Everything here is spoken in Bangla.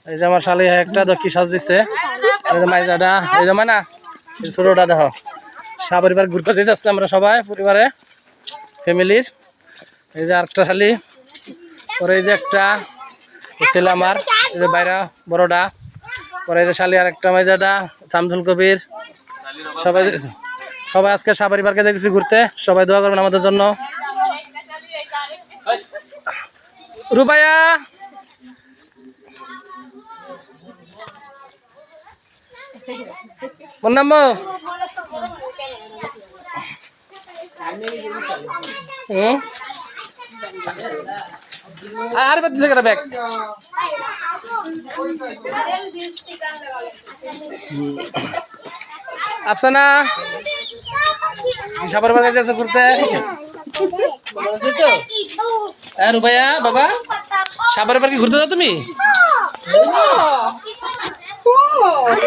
এই যে আমার শালি একটা কি সাজ দিচ্ছে, মাইজাটা এই যে মানা ছোটটা দেখো। পরিবার ঘুরতে যাচ্ছে আমরা সবাই পরিবারে ফ্যামিলির। এই যে আরেকটা শালি, পরে এই যে একটা ছেলে আমার, এই যে বাইরা বড়টা, পরে এই যে শালি আরেকটা মাইজাটা শামসুল কবির। সবাই সবাই আজকে পরিবারকে যাইতেছি ঘুরতে, সবাই দোয়া করবেন আমাদের জন্য। রুবাইয়া মন্নাম্মু আর বাদ দিছে কেন ব্যাগ? আফসানা সাবার বাগান যাচ্ছে ঘুরতে। রুবাইয়া বাবা সাবার বাগান ঘুরতে যাও তুমি?